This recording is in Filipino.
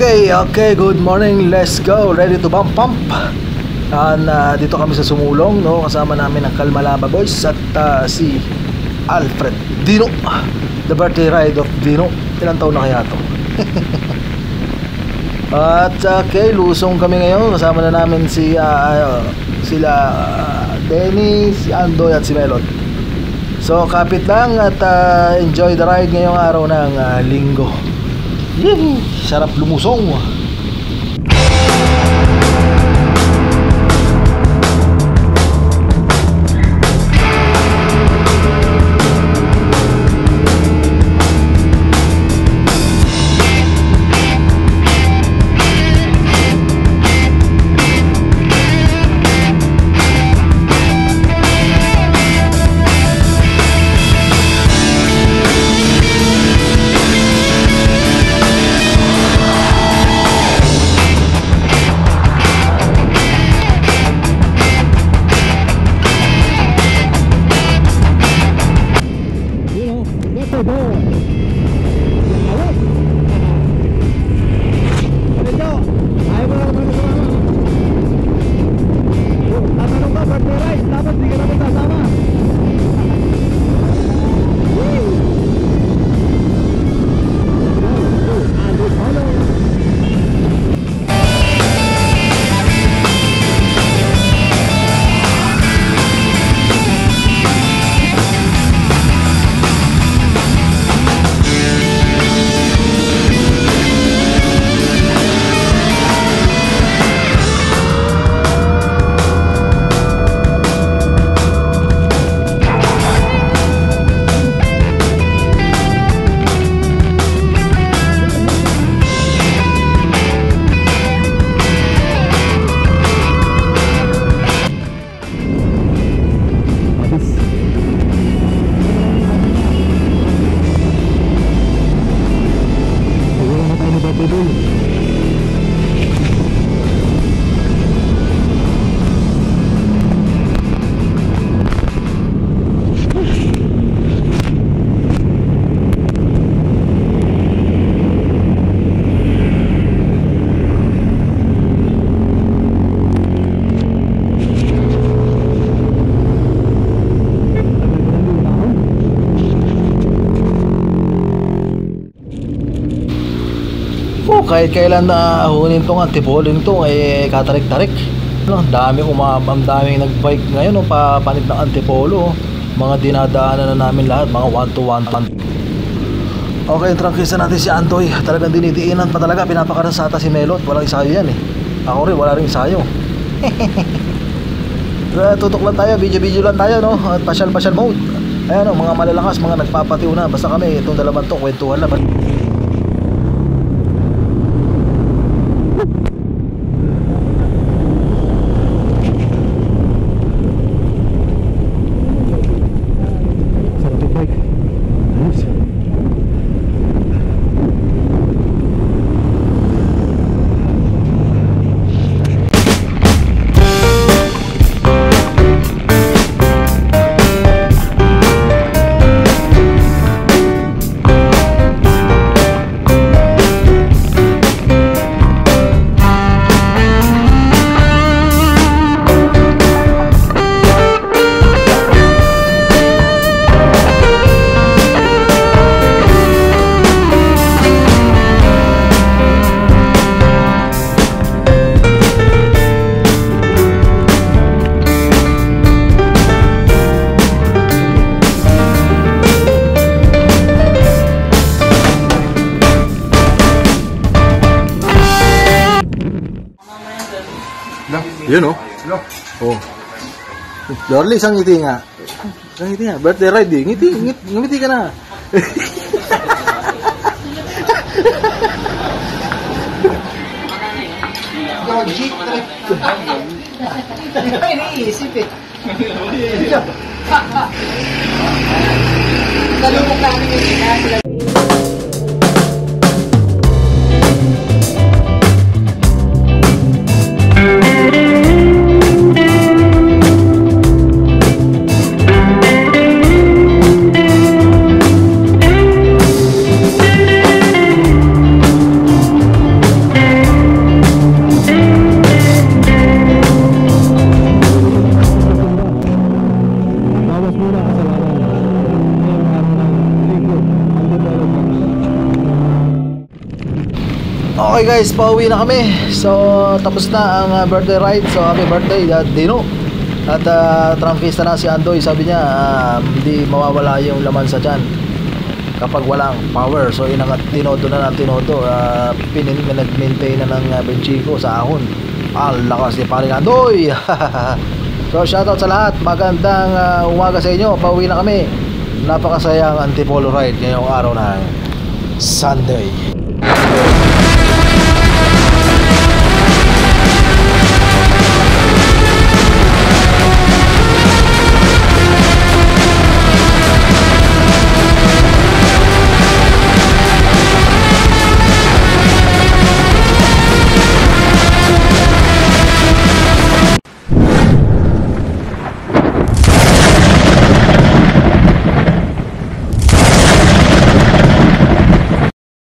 Okay, good morning. Let's go. Ready to pump. And dito kami sa Sumulong, no? Kasama namin ang Kalmalaba Boys at si Alfred Dino. The birthday ride of Dino. Ilang taon na kaya to? At okay, lusong kami ngayon. Kasama na namin sila Denny, si Andoy at si Melot. So kapit lang at enjoy the ride ngayong araw ng linggo. Yee! Sarap lumusong. Kahit kailan na hunin tong antipoling to katarik-tarik. Ang daming nagbike ngayon papanit ng antipolo. Mga dinadaanan na namin lahat, mga 1 to 1. Okay, trangkisa natin si Antoy. Talagang dinidiinan pa talaga, pinapakarasata si Melot. Walang ensayo yan Ako rin, wala rin ensayo. Tutok lang tayo, video lang tayo, no? At pasyal mode. Ayan, mga malalakas, mga nagpapatiw na. Basta kami, itong dalawang to, kwentuhan lang. Yun oh. Dorly, isang ngiti nga. Birthday ride ngiti ka na. Logic trip. Iniisip Talubok namin yung sila. Okay guys, pauwi na kami. So tapos na ang birthday ride. So happy birthday Dino. At trumpista na si Andoy. Sabi niya hindi mawawala yung laman sa tiyan kapag walang power. So tinodo na ng tinodo. Nag-maintain na ng Benchico sa ahon. Ang lakas ni paring Andoy. So shoutout sa lahat. Magandang umaga sa inyo. Pauwi na kami. Napakasayang Antipolo ride ngayong araw na Sunday.